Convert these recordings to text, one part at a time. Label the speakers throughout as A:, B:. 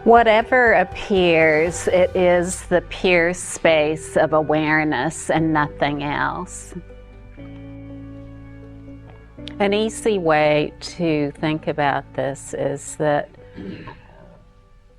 A: Whatever appears, it is the pure space of awareness and nothing else. An easy way to think about this is that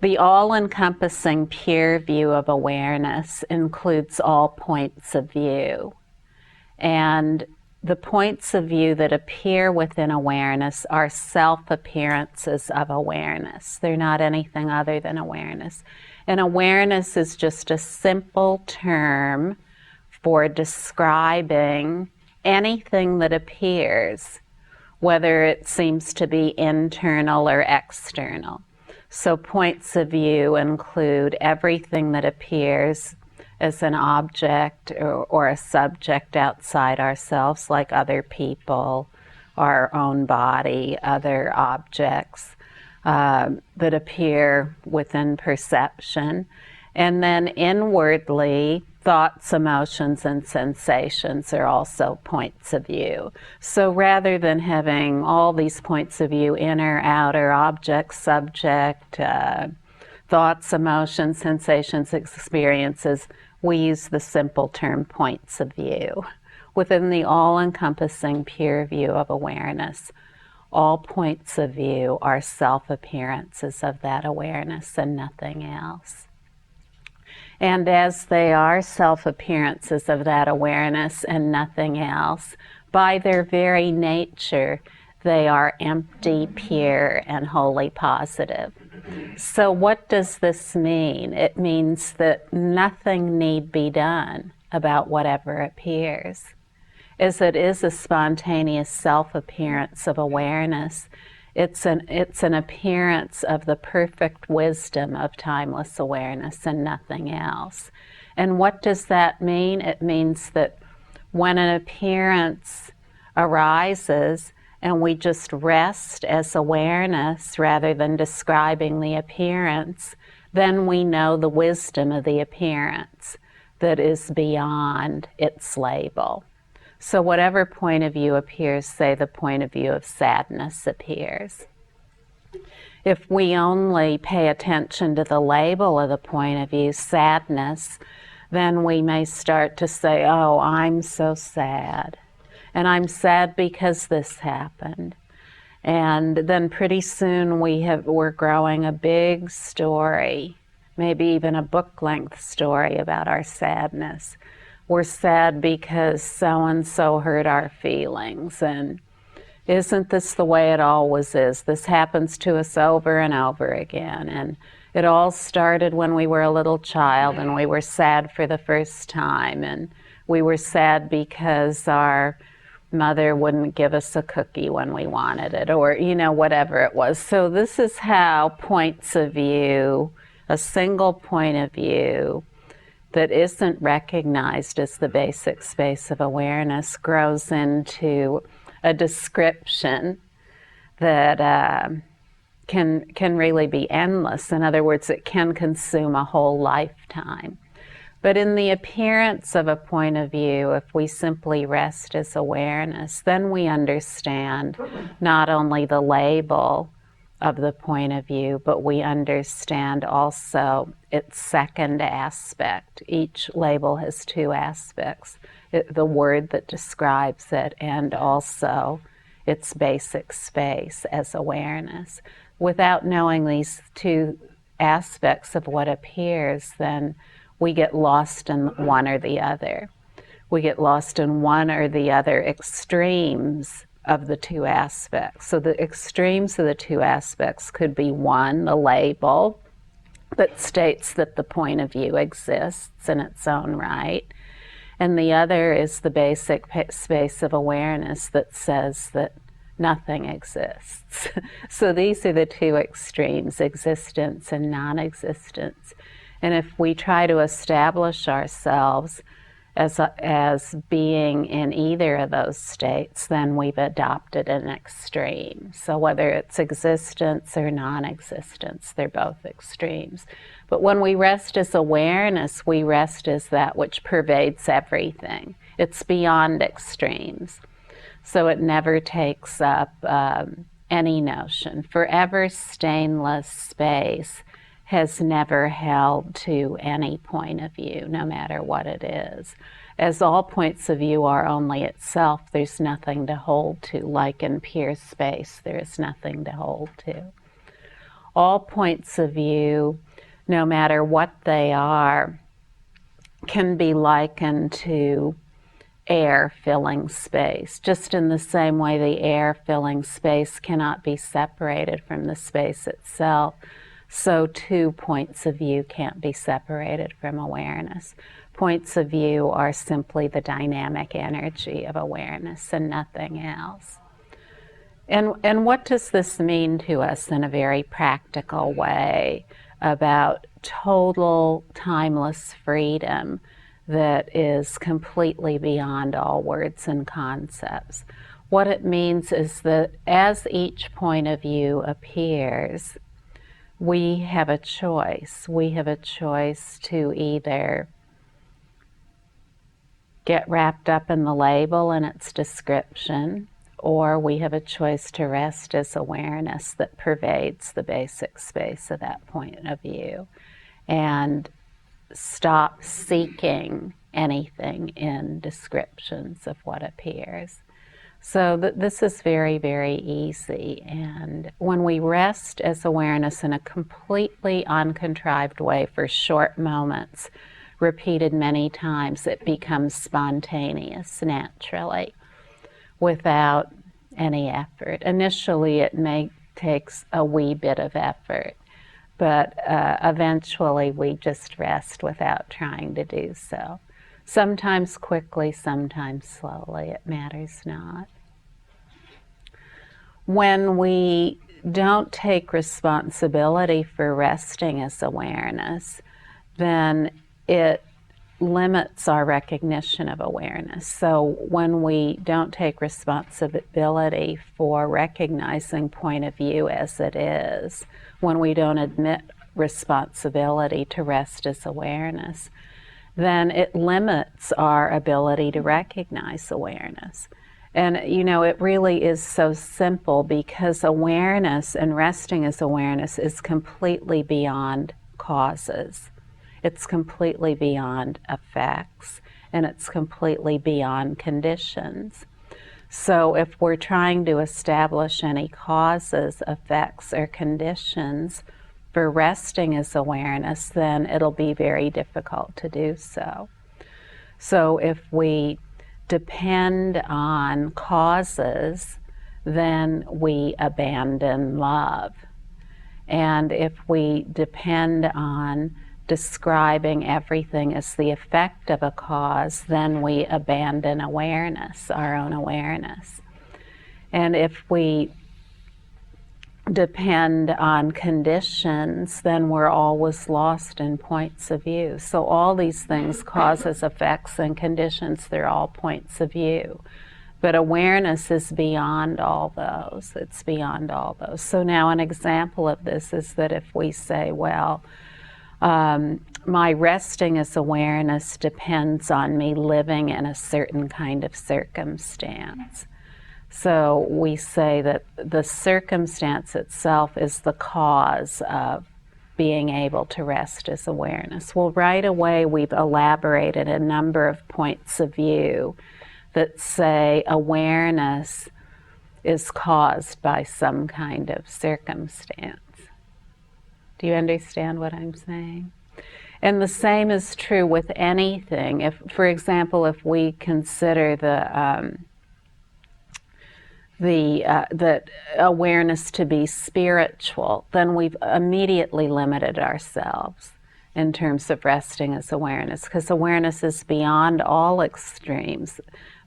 A: the all-encompassing pure view of awareness includes all points of view. And the points of view that appear within awareness are self-appearances of awareness. They're not anything other than awareness. And awareness is just a simple term for describing anything that appears, whether it seems to be internal or external. So points of view include everything that appears as an object or a subject outside ourselves, like other people, our own body, other objects that appear within perception. And then inwardly, thoughts, emotions, and sensations are also points of view. So rather than having all these points of view, inner, outer, object, subject, thoughts, emotions, sensations, experiences, we use the simple term points of view. Within the all-encompassing pure view of awareness, all points of view are self-appearances of that awareness and nothing else. And as they are self-appearances of that awareness and nothing else, by their very nature, they are empty, pure, and wholly positive. So what does this mean? It means that nothing need be done about whatever appears. As it is a spontaneous self-appearance of awareness, it's an appearance of the perfect wisdom of timeless awareness and nothing else. And what does that mean? It means that when an appearance arises, and we just rest as awareness rather than describing the appearance, then we know the wisdom of the appearance that is beyond its label. So whatever point of view appears, say the point of view of sadness appears. If we only pay attention to the label of the point of view, sadness, then we may start to say, oh, I'm so sad. And I'm sad because this happened. And then pretty soon we're growing a big story, maybe even a book-length story about our sadness. We're sad because so-and-so hurt our feelings, and isn't this the way it always is? This happens to us over and over again. And it all started when we were a little child and we were sad for the first time, and we were sad because our mother wouldn't give us a cookie when we wanted it, or, whatever it was. So this is how points of view, a single point of view that isn't recognized as the basic space of awareness, grows into a description that can really be endless. In other words, it can consume a whole lifetime. But in the appearance of a point of view, if we simply rest as awareness, then we understand not only the label of the point of view, but we understand also its second aspect. Each label has two aspects, the word that describes it and also its basic space as awareness. Without knowing these two aspects of what appears, then we get lost in one or the other. We get lost in one or the other extremes of the two aspects. So the extremes of the two aspects could be one, the label that states that the point of view exists in its own right, and the other is the basic space of awareness that says that nothing exists. So these are the two extremes, existence and non-existence. And if we try to establish ourselves as being in either of those states, then we've adopted an extreme. So whether it's existence or non-existence, they're both extremes. But when we rest as awareness, we rest as that which pervades everything. It's beyond extremes. So it never takes up any notion. Forever stainless space has never held to any point of view, no matter what it is. As all points of view are only itself, there's nothing to hold to, like in pure space, there is nothing to hold to. All points of view, no matter what they are, can be likened to air filling space. Just in the same way the air filling space cannot be separated from the space itself, so too points of view can't be separated from awareness. Points of view are simply the dynamic energy of awareness and nothing else. And what does this mean to us in a very practical way about total timeless freedom that is completely beyond all words and concepts? What it means is that as each point of view appears, we have a choice. We have a choice to either get wrapped up in the label and its description, or we have a choice to rest as awareness that pervades the basic space of that point of view and stop seeking anything in descriptions of what appears. So this is very, very easy. And when we rest as awareness in a completely uncontrived way for short moments, repeated many times, it becomes spontaneous naturally without any effort. Initially, it takes a wee bit of effort, but eventually we just rest without trying to do so. Sometimes quickly, sometimes slowly, it matters not. When we don't take responsibility for resting as awareness, then it limits our recognition of awareness. So when we don't take responsibility for recognizing point of view as it is, when we don't admit responsibility to rest as awareness, then it limits our ability to recognize awareness. And it really is so simple, because awareness and resting as awareness is completely beyond causes. It's completely beyond effects, and it's completely beyond conditions. So if we're trying to establish any causes, effects, or conditions for resting as awareness, then it'll be very difficult to do so. So if we depend on causes, then we abandon love. And if we depend on describing everything as the effect of a cause, then we abandon awareness, our own awareness. And if we depend on conditions, then we're always lost in points of view. So all these things, causes, effects, and conditions, they're all points of view. But awareness is beyond all those. It's beyond all those. So now an example of this is that if we say, well, my resting as awareness depends on me living in a certain kind of circumstance. So we say that the circumstance itself is the cause of being able to rest as awareness. Well, right away we've elaborated a number of points of view that say awareness is caused by some kind of circumstance. Do you understand what I'm saying? And the same is true with anything. If, for example, if we consider that awareness to be spiritual, then we've immediately limited ourselves in terms of resting as awareness, because awareness is beyond all extremes,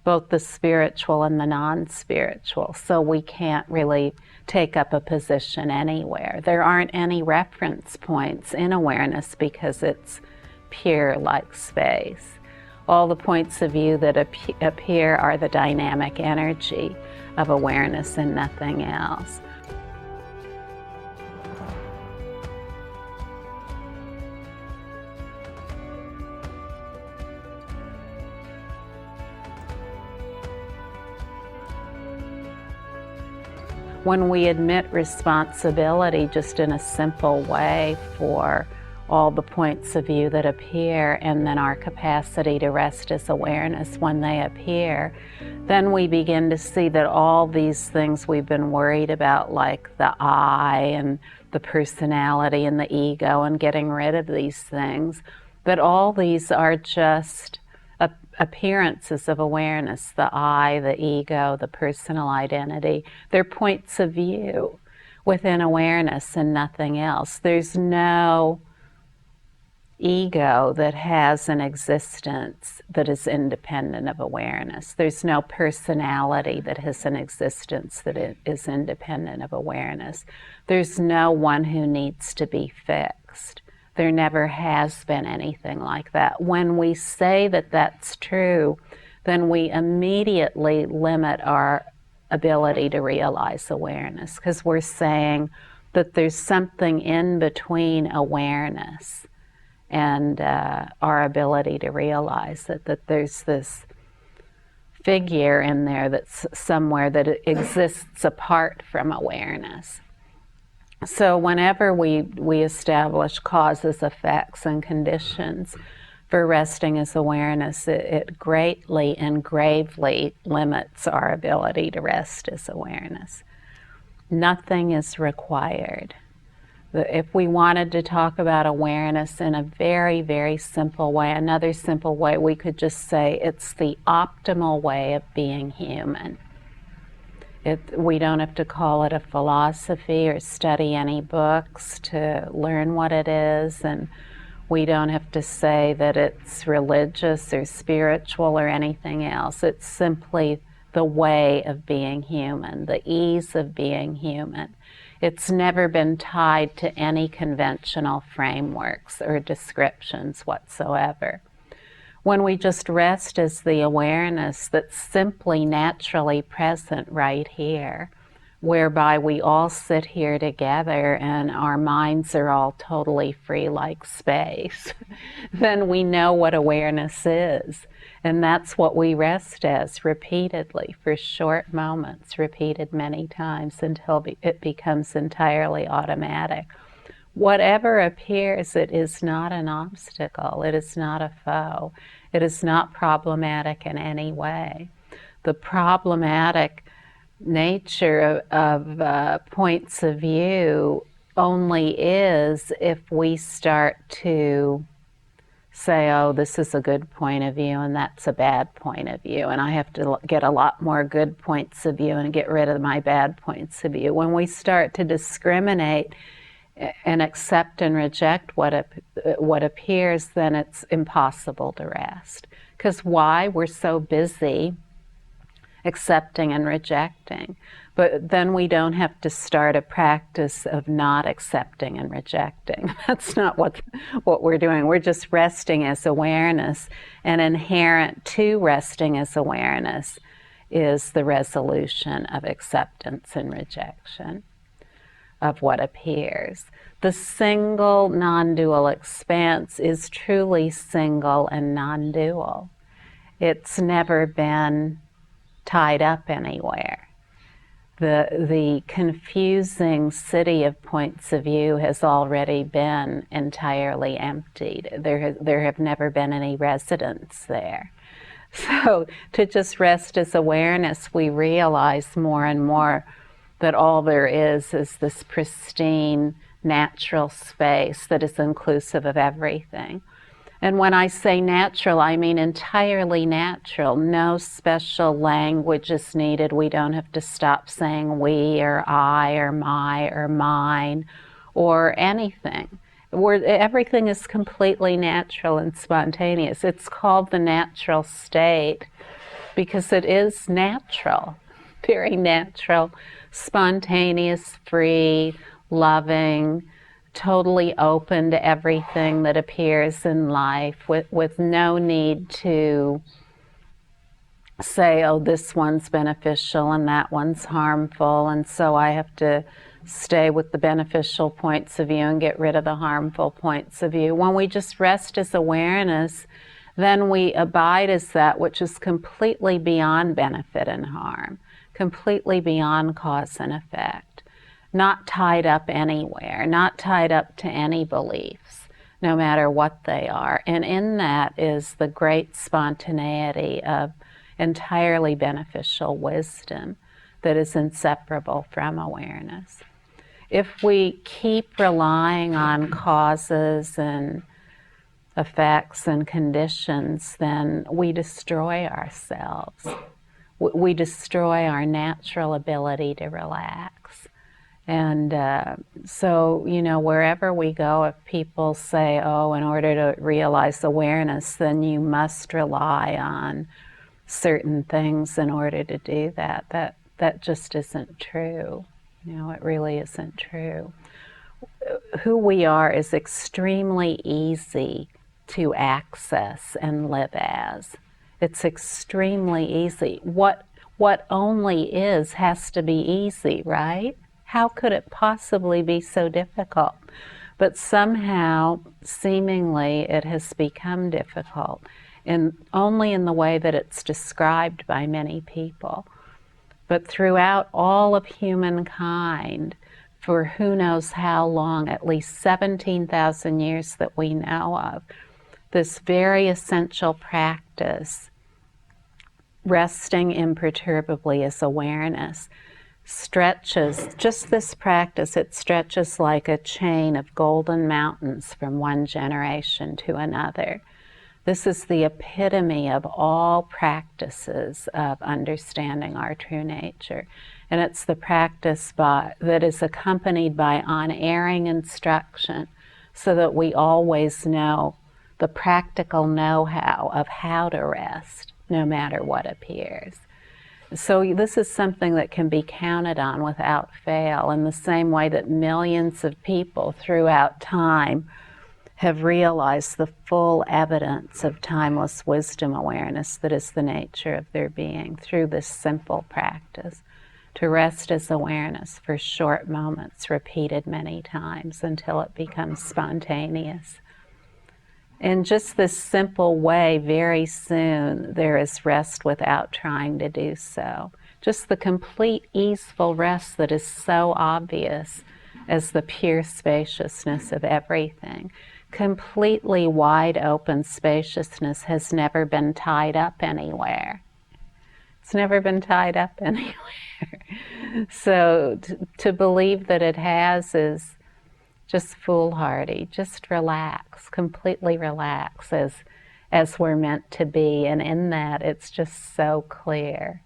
A: both the spiritual and the non-spiritual. So we can't really take up a position anywhere. There aren't any reference points in awareness because it's pure like space. All the points of view that appear are the dynamic energy of awareness and nothing else. when we admit responsibility just in a simple way for all the points of view that appear, and then our capacity to rest as awareness when they appear, then we begin to see that all these things we've been worried about, like the I and the personality and the ego and getting rid of these things, that all these are just appearances of awareness. The I, the ego, the personal identity, they're points of view within awareness and nothing else. There's no ego that has an existence that is independent of awareness. There's no personality that has an existence that is independent of awareness. There's no one who needs to be fixed. There never has been anything like that. When we say that that's true, then we immediately limit our ability to realize awareness, because we're saying that there's something in between awareness and our ability to realize it, that there's this figure in there that's somewhere that exists apart from awareness. So whenever we establish causes, effects, and conditions for resting as awareness, it greatly and gravely limits our ability to rest as awareness. Nothing is required. If we wanted to talk about awareness in a very, very simple way, another simple way, we could just say it's the optimal way of being human. We don't have to call it a philosophy or study any books to learn what it is, and we don't have to say that it's religious or spiritual or anything else. It's simply the way of being human, the ease of being human. It's never been tied to any conventional frameworks or descriptions whatsoever. When we just rest as the awareness that's simply naturally present right here, whereby we all sit here together and our minds are all totally free like space, then we know what awareness is. And that's what we rest as repeatedly for short moments, repeated many times until it becomes entirely automatic. Whatever appears, it is not an obstacle. It is not a foe. It is not problematic in any way. The problematic nature of points of view only is if we start to say, oh, this is a good point of view and that's a bad point of view, and I have to get a lot more good points of view and get rid of my bad points of view. When we start to discriminate and accept and reject what appears, then it's impossible to rest. Because why? We're so busy accepting and rejecting. But then we don't have to start a practice of not accepting and rejecting. That's not what we're doing. We're just resting as awareness, and inherent to resting as awareness is the resolution of acceptance and rejection of what appears. The single non-dual expanse is truly single and non-dual. It's never been tied up anywhere. The confusing city of points of view has already been entirely emptied. There have never been any residents there. So to just rest as awareness, we realize more and more that all there is this pristine, natural space that is inclusive of everything. And when I say natural, I mean entirely natural. No special language is needed. We don't have to stop saying we or I or my or mine or anything. Everything is completely natural and spontaneous. It's called the natural state because it is natural, very natural, spontaneous, free, loving, totally open to everything that appears in life, with no need to say, oh, this one's beneficial and that one's harmful, and so I have to stay with the beneficial points of view and get rid of the harmful points of view. When we just rest as awareness, then we abide as that which is completely beyond benefit and harm. completely beyond cause and effect, not tied up anywhere, not tied up to any beliefs, no matter what they are. And in that is the great spontaneity of entirely beneficial wisdom that is inseparable from awareness. If we keep relying on causes and effects and conditions, then we destroy ourselves. We destroy our natural ability to relax. And so, wherever we go, if people say, oh, in order to realize awareness, then you must rely on certain things in order to do that, that just isn't true. It really isn't true. Who we are is extremely easy to access and live as. It's extremely easy. What only is has to be easy, right? How could it possibly be so difficult? But somehow, seemingly, it has become difficult, and only in the way that it's described by many people. But throughout all of humankind, for who knows how long, at least 17,000 years that we know of, this very essential practice, resting imperturbably as awareness, stretches, just this practice, it stretches like a chain of golden mountains from one generation to another. This is the epitome of all practices of understanding our true nature. And it's the practice that is accompanied by unerring instruction, so that we always know the practical know-how of how to rest, no matter what appears. So this is something that can be counted on without fail, in the same way that millions of people throughout time have realized the full evidence of timeless wisdom awareness that is the nature of their being through this simple practice, to rest as awareness for short moments, repeated many times until it becomes spontaneous. In just this simple way, very soon there is rest without trying to do so. Just the complete easeful rest that is so obvious as the pure spaciousness of everything. Completely wide open spaciousness has never been tied up anywhere. It's never been tied up anywhere. So to believe that it has is just foolhardy. Just relax, completely relax as we're meant to be. And in that, it's just so clear.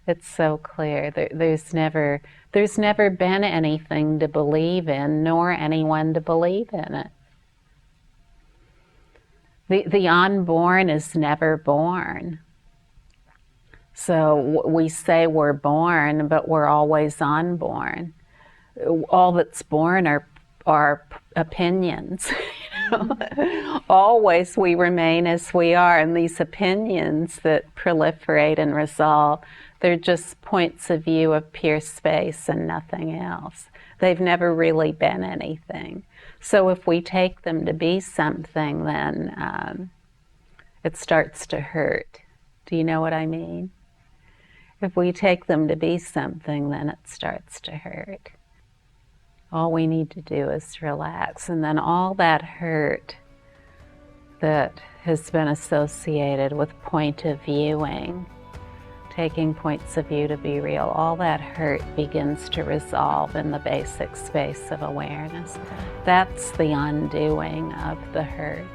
A: It's so clear. There's never been anything to believe in, nor anyone to believe in it. The unborn is never born. So we say we're born, but we're always unborn. All that's born are opinions. Always we remain as we are, and these opinions that proliferate and resolve, they're just points of view of pure space and nothing else. They've never really been anything. So if we take them to be something, then it starts to hurt. Do you know what I mean? If we take them to be something, then it starts to hurt. All we need to do is relax, and then all that hurt that has been associated with point of viewing, taking points of view to be real, all that hurt begins to resolve in the basic space of awareness. That's the undoing of the hurt.